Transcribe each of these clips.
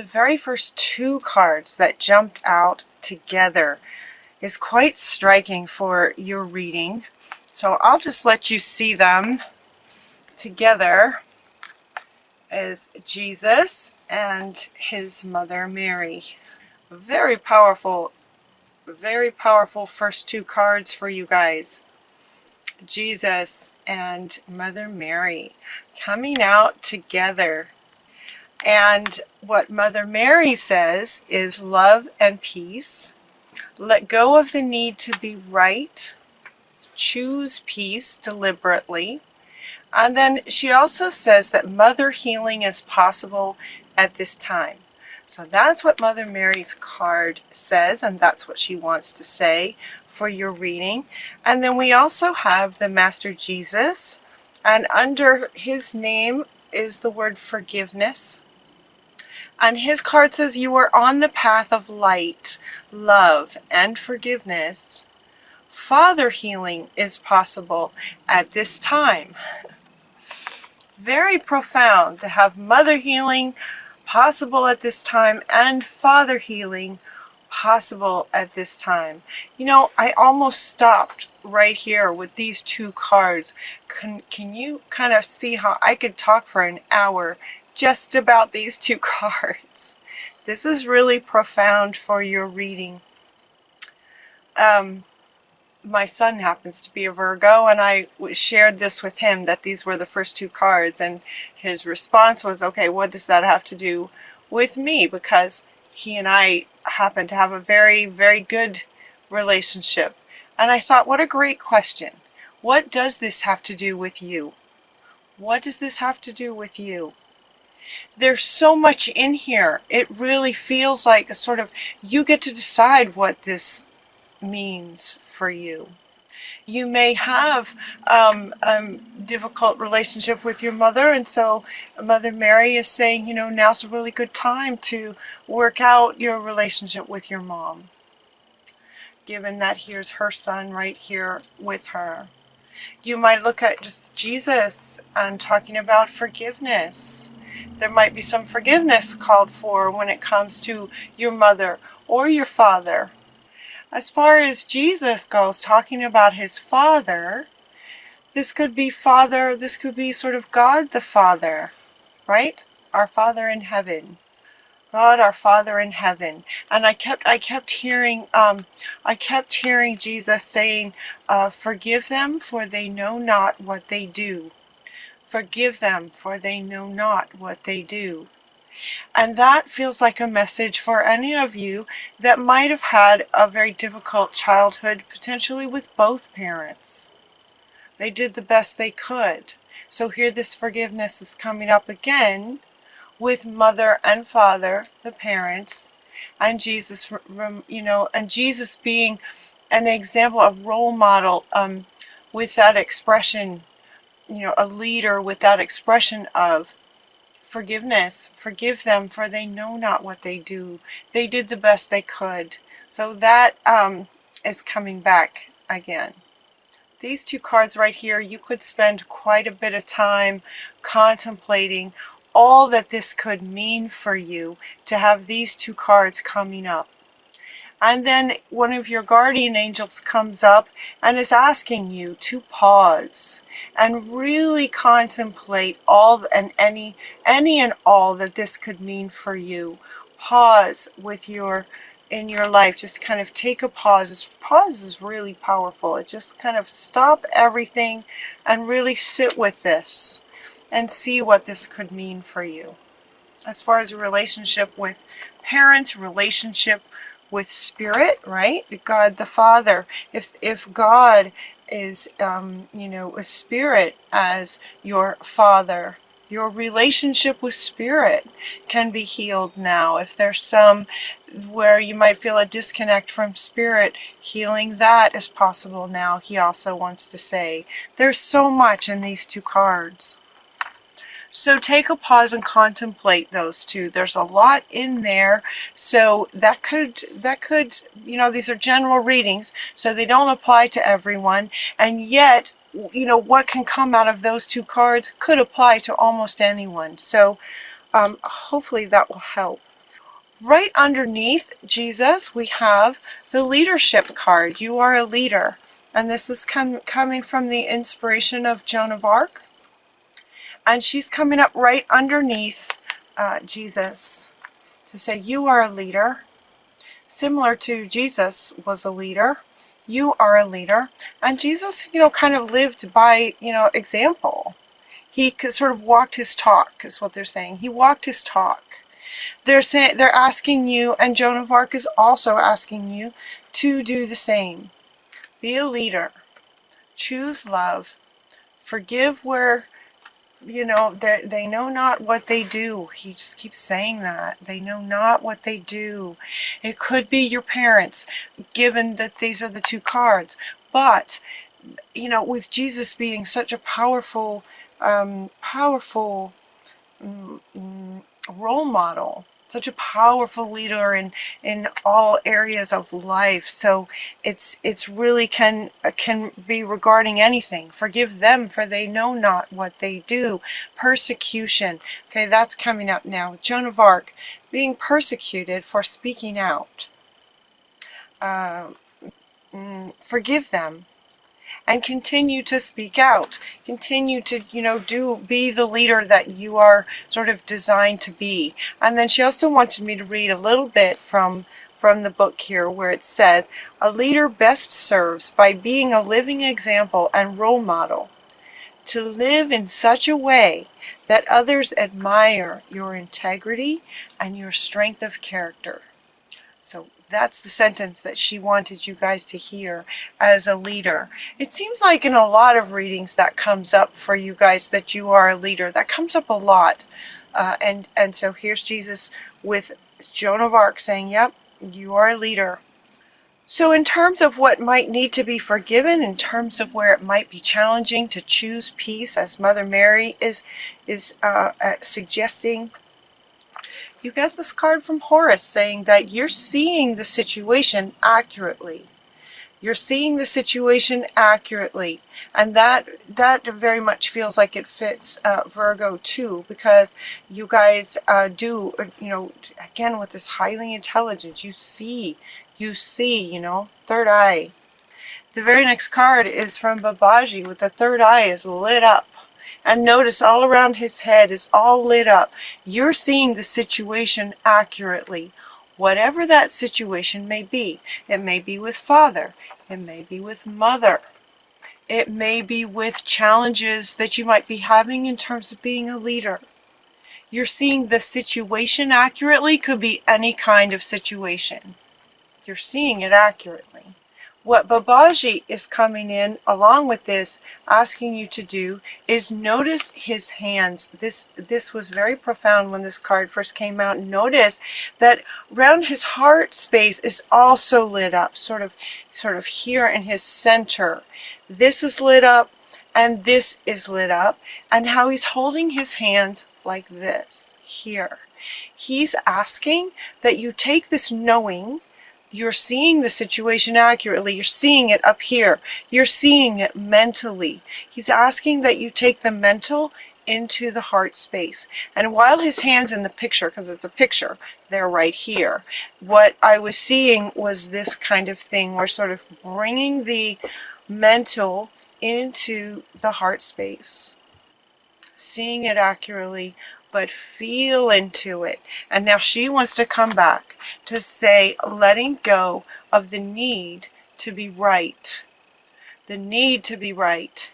The very first two cards that jumped out together is quite striking for your reading. So I'll just let you see them together as Jesus and his mother Mary. Very powerful first two cards for you guys. Jesus and Mother Mary coming out together. And what Mother Mary says is love and peace. Let go of the need to be right. Choose peace deliberately. And then she also says that mother healing is possible at this time. So that's what Mother Mary's card says, and that's what she wants to say for your reading. And then we also have the Master Jesus, and under his name is the word forgiveness. And his card says you are on the path of light, love, and forgiveness. Father healing is possible at this time. Very profound to have mother healing possible at this time and father healing possible at this time. You know, I almost stopped right here with these two cards. Can you kind of see how I could talk for an hour just about these two cards? This is really profound for your reading. My son happens to be a Virgo, and I shared this with him, that these were the first two cards, and his response was, okay, what does that have to do with me? Because he and I happen to have a very, very good relationship. And I thought, what a great question. What does this have to do with you? What does this have to do with you? There's so much in here. It really feels like a sort of, you get to decide what this means for you. You may have a difficult relationship with your mother, and so Mother Mary is saying, you know, now's a really good time to work out your relationship with your mom, given that here's her son right here with her. You might look at just Jesus and talking about forgiveness. There might be some forgiveness called for when it comes to your mother or your father. As far as Jesus goes, talking about his Father, this could be sort of God the Father, right? Our Father in heaven. God, our Father in heaven. And I kept hearing Jesus saying, forgive them, for they know not what they do. Forgive them, for they know not what they do. And that feels like a message for any of you that might have had a very difficult childhood, potentially with both parents. They did the best they could. So here this forgiveness is coming up again with mother and father, the parents, and Jesus, you know, and Jesus being an example, a role model with that expression, you know, a leader with that expression of forgiveness. Forgive them, for they know not what they do. They did the best they could. So that is coming back again. These two cards right here, you could spend quite a bit of time contemplating all that this could mean for you to have these two cards coming up. And then one of your guardian angels comes up and is asking you to pause and really contemplate all and any and all that this could mean for you. Pause in your life. Just kind of take a pause. Pause is really powerful. It just kind of stop everything and really sit with this and see what this could mean for you. As far as a relationship with parents, relationship with spirit, right? God the Father. If God is, you know, a spirit as your father, your relationship with spirit can be healed now. If there's some where you might feel a disconnect from spirit, healing that is possible now. He also wants to say, there's so much in these two cards. So take a pause and contemplate those two. There's a lot in there. So that could, you know, these are general readings, so they don't apply to everyone. And yet, you know, what can come out of those two cards could apply to almost anyone. So hopefully that will help. Right underneath Jesus, we have the leadership card. You are a leader. And this is coming from the inspiration of Joan of Arc. And she's coming up right underneath Jesus to say, you are a leader. Similar to Jesus was a leader. You are a leader. And Jesus, kind of lived by, example. He sort of walked his talk, is what they're saying. He walked his talk. They're asking you, and Joan of Arc is also asking you to do the same. Be a leader. Choose love. Forgive where, they know not what they do. He just keeps saying that. They know not what they do. It could be your parents, given that these are the two cards. But, with Jesus being such a powerful role model, such a powerful leader in all areas of life. So it's really can be regarding anything. Forgive them, for they know not what they do. Persecution. Okay, that's coming up now. Joan of Arc, being persecuted for speaking out. Forgive them. And continue to speak out. Continue to, be the leader that you are sort of designed to be. And then she also wanted me to read a little bit from the book here, where it says, a leader best serves by being a living example and role model. To live in such a way that others admire your integrity and your strength of character. So that's the sentence that she wanted you guys to hear as a leader. It seems like in a lot of readings that comes up for you guys, that you are a leader. That comes up a lot. And so here's Jesus with Joan of Arc saying, yep, you are a leader. So in terms of what might need to be forgiven, in terms of where it might be challenging to choose peace, as Mother Mary is suggesting, you get this card from Horus saying that you're seeing the situation accurately. You're seeing the situation accurately. And that very much feels like it fits Virgo too, because you guys do, again, with this highly intelligence, you see, third eye. The very next card is from Babaji with the third eye is lit up. And notice all around his head is all lit up. You're seeing the situation accurately. Whatever that situation may be. It may be with father. It may be with mother. It may be with challenges that you might be having in terms of being a leader. You're seeing the situation accurately. Could be any kind of situation. You're seeing it accurately. What Babaji is coming in along with this, asking you to do, is notice his hands. This was very profound when this card first came out. Notice that around his heart space is also lit up, sort of here in his center. This is lit up, and this is lit up, and how he's holding his hands like this, here. He's asking that you take this knowing. You're seeing the situation accurately. You're seeing it up here. You're seeing it mentally. He's asking that you take the mental into the heart space. And while his hand's in the picture, because it's a picture, they're right here, what I was seeing was this kind of thing. We're sort of bringing the mental into the heart space. Seeing it accurately, but feel into it. And now she wants to come back to say, letting go of the need to be right. The need to be right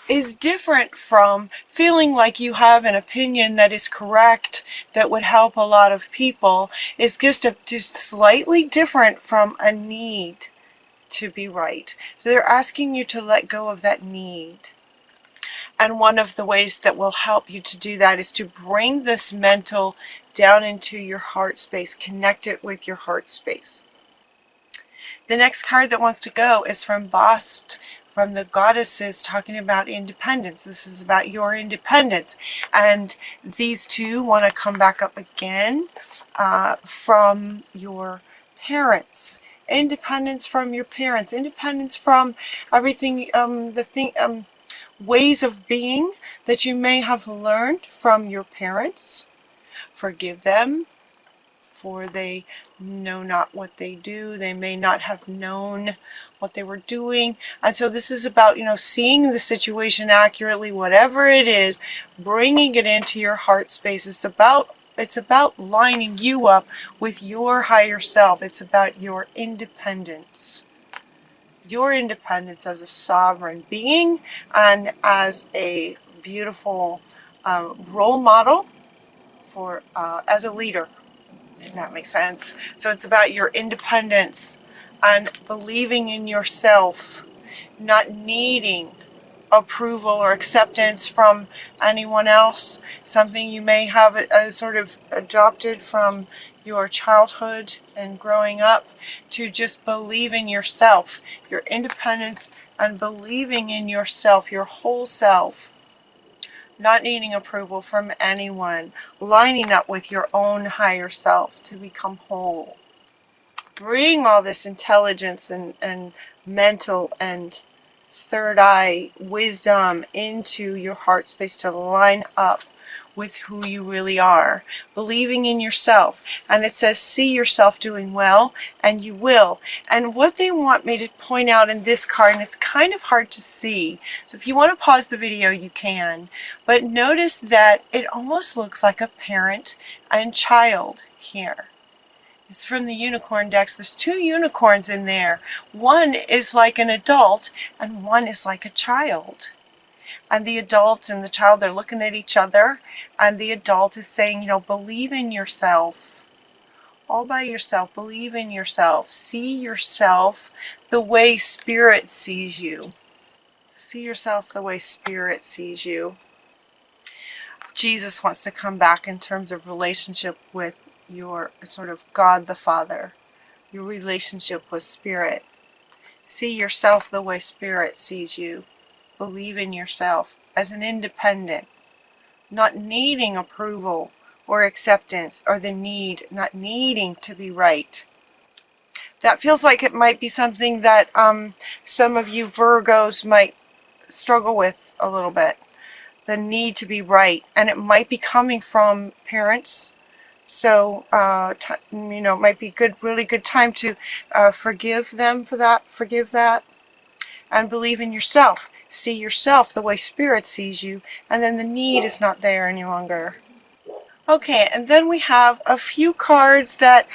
is different from feeling like you have an opinion that is correct, that would help a lot of people. It's just slightly different from a need to be right. So they're asking you to let go of that need. And one of the ways that will help you to do that is to bring this mental down into your heart space, connect it with your heart space. The next card that wants to go is from Bast, from the goddesses, talking about independence. This is about your independence. And these two want to come back up again from your parents. Independence from your parents. Independence from everything, ways of being that you may have learned from your parents. Forgive them for they know not what they do. They may not have known what they were doing. And so this is about, seeing the situation accurately, whatever it is, bringing it into your heart space. It's about lining you up with your higher self. It's about your independence. Your independence as a sovereign being and as a beautiful role model for as a leader, if that makes sense. So it's about your independence and believing in yourself, not needing approval or acceptance from anyone else, something you may have sort of adopted from your childhood and growing up, to just believe in yourself, your independence, and believing in yourself, your whole self, not needing approval from anyone, lining up with your own higher self to become whole. Bring all this intelligence and mental and third eye wisdom into your heart space to line up with who you really are, believing in yourself. And it says, see yourself doing well, and you will. And what they want me to point out in this card, and it's kind of hard to see, so if you want to pause the video, you can, but notice that it almost looks like a parent and child here. This is from the unicorn decks. There's 2 unicorns in there. One is like an adult, and one is like a child. And the adult and the child, they're looking at each other, and the adult is saying, believe in yourself. All by yourself, believe in yourself. See yourself the way Spirit sees you. See yourself the way Spirit sees you. Jesus wants to come back in terms of relationship with your sort of God the Father, your relationship with Spirit. See yourself the way Spirit sees you. Believe in yourself as an independent, not needing approval or acceptance, or not needing to be right. That feels like it might be something that some of you Virgos might struggle with a little bit, the need to be right, and it might be coming from parents. So, it might be really good time to forgive them for that, forgive that, and believe in yourself. See yourself the way Spirit sees you, and then the need is not there any longer. Okay, and then we have a few cards that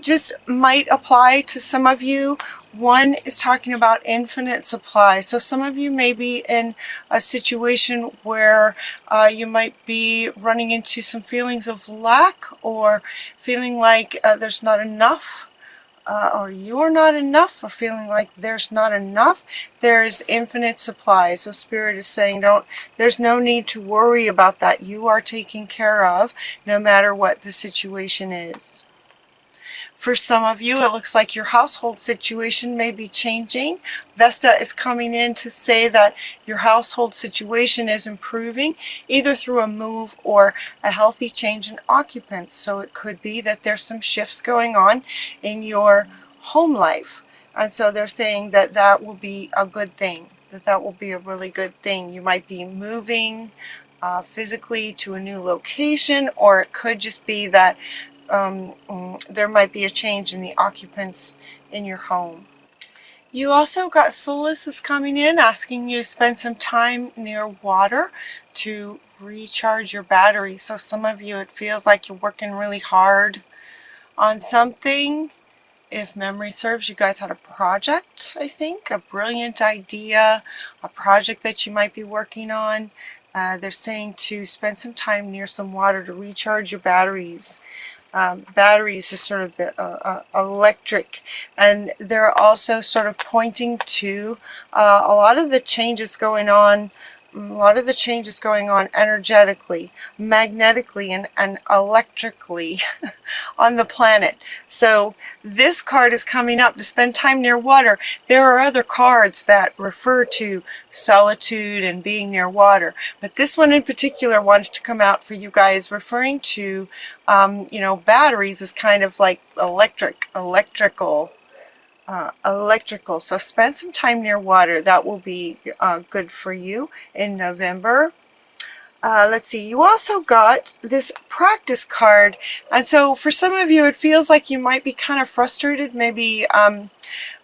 just might apply to some of you. One is talking about infinite supply. So some of you may be in a situation where you might be running into some feelings of lack, or feeling like there's not enough. Or you're not enough, or feeling like there's not enough. There's infinite supply. So Spirit is saying, there's no need to worry about that. You are taken care of no matter what the situation is. For some of you, it looks like your household situation may be changing. Vesta is coming in to say that your household situation is improving, either through a move or a healthy change in occupants. So it could be that there's some shifts going on in your home life. And so they're saying that that will be a good thing, that will be a really good thing. You might be moving physically to a new location, or it could just be that there might be a change in the occupants in your home. You also got Solace is coming in, asking you to spend some time near water to recharge your battery. So some of you, it feels like you're working really hard on something. If memory serves, you guys had a project, I think, a brilliant idea, a project that you might be working on. They're saying to spend some time near some water to recharge your batteries. Batteries is sort of the electric, and they're also sort of pointing to a lot of the changes going on energetically, magnetically, and electrically on the planet. So this card is coming up to spend time near water. There are other cards that refer to solitude and being near water, but this one in particular wanted to come out for you guys, referring to batteries is kind of like electrical. So spend some time near water. That will be good for you in November. let's see, you also got this practice card. And so for some of you, it feels like you might be kind of frustrated, maybe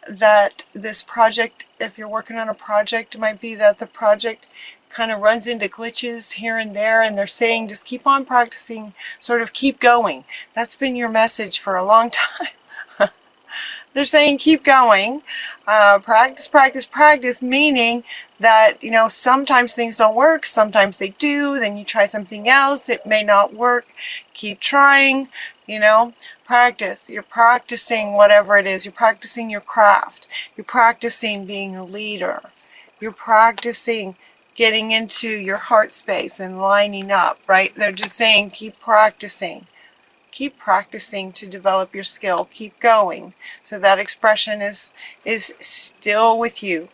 that this project, if you're working on a project, it might be that the project kind of runs into glitches here and there, and they're saying just keep on practicing, sort of keep going. That's been your message for a long time. They're saying keep going, practice, practice, practice, meaning that, you know, sometimes things don't work, sometimes they do, then you try something else, it may not work, keep trying, you know, practice. You're practicing whatever it is, you're practicing your craft, you're practicing being a leader, you're practicing getting into your heart space and lining up, right? They're just saying keep practicing. Keep practicing to develop your skill. Keep going. So that expression is still with you.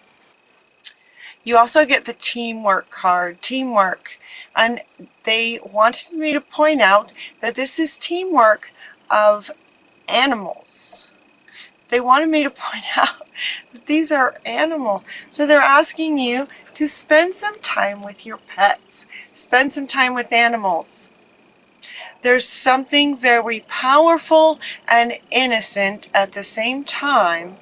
You also get the teamwork card, teamwork. And they wanted me to point out that this is teamwork of animals. They wanted me to point out that these are animals. So they're asking you to spend some time with your pets. Spend some time with animals. There's something very powerful and innocent at the same time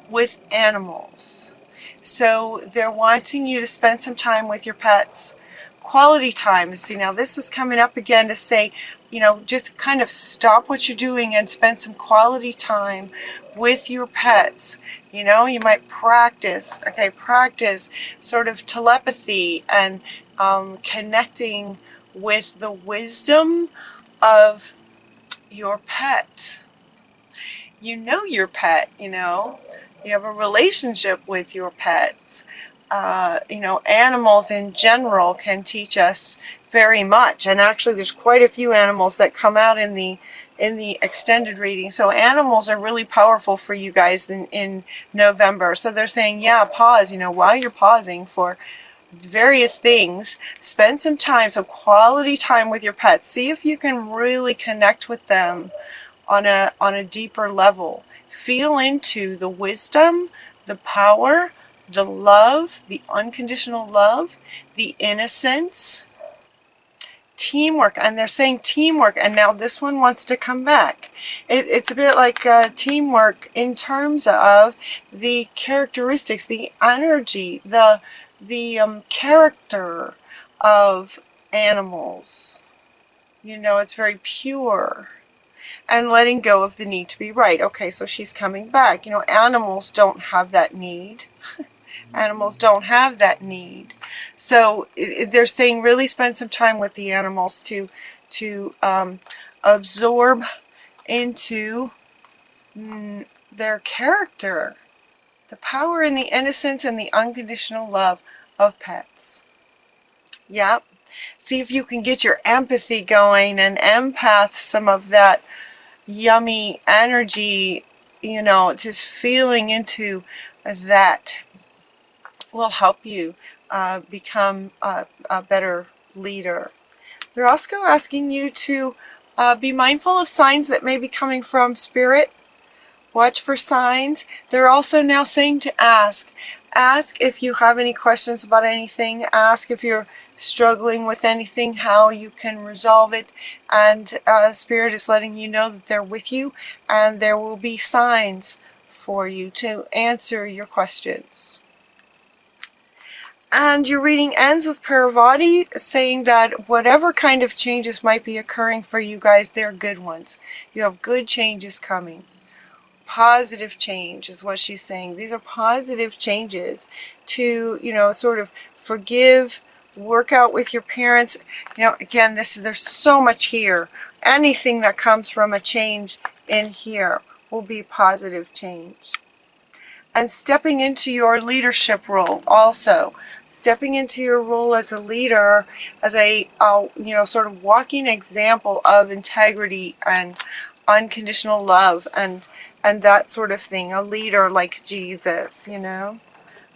with animals. So they're wanting you to spend some time with your pets. Quality time. See, now this is coming up again to say, you know, just kind of stop what you're doing and spend some quality time with your pets. You know, you might practice, okay, practice sort of telepathy and connecting with the wisdom of your pet. You know your pet, you know. You have a relationship with your pets. You know, animals in general can teach us very much. And actually there's quite a few animals that come out in the extended reading. So animals are really powerful for you guys in November. So they're saying, yeah, pause, you know, while you're pausing for various things, spend some time, some quality time with your pets. See if you can really connect with them on a deeper level. Feel into the wisdom, the power, the love, the unconditional love, the innocence, teamwork. And they're saying teamwork, and now this one wants to come back. It's a bit like teamwork in terms of the characteristics, the energy, the character of animals. You know, it's very pure. And letting go of the need to be right. Okay, so she's coming back. You know, animals don't have that need. Animals don't have that need. So they're saying really spend some time with the animals to absorb into their character. The power and the innocence and the unconditional love of pets. Yep. See if you can get your empathy going and empath some of that yummy energy, you know, just feeling into that will help you become a better leader. They're also asking you to be mindful of signs that may be coming from Spirit. Watch for signs. They're also now saying to ask. Ask if you have any questions about anything. Ask if you're struggling with anything, how you can resolve it. And Spirit is letting you know that they're with you, and there will be signs for you to answer your questions. And your reading ends with Paravati saying that whatever kind of changes might be occurring for you guys, they're good ones. You have good changes coming. Positive change is what she's saying. These are positive changes to, you know, sort of forgive, work out with your parents. You know, again, there's so much here. Anything that comes from a change in here will be positive change. And stepping into your leadership role also. Stepping into your role as a leader, as a, you know, sort of walking example of integrity and unconditional love and that sort of thing. A leader like Jesus, you know.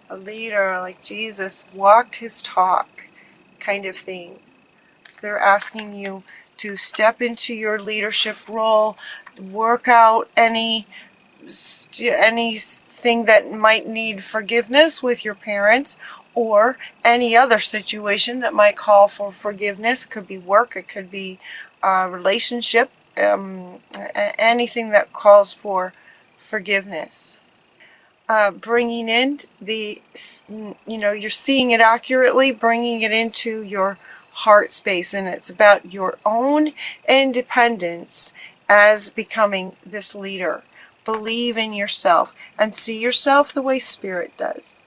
A leader like Jesus walked his talk kind of thing. So they're asking you to step into your leadership role, work out any anything that might need forgiveness with your parents, or any other situation that might call for forgiveness. It could be work, it could be a relationship, anything that calls for forgiveness. Bringing in the, you're seeing it accurately, bringing it into your heart space, and it's about your own independence as becoming this leader. Believe in yourself and see yourself the way Spirit does.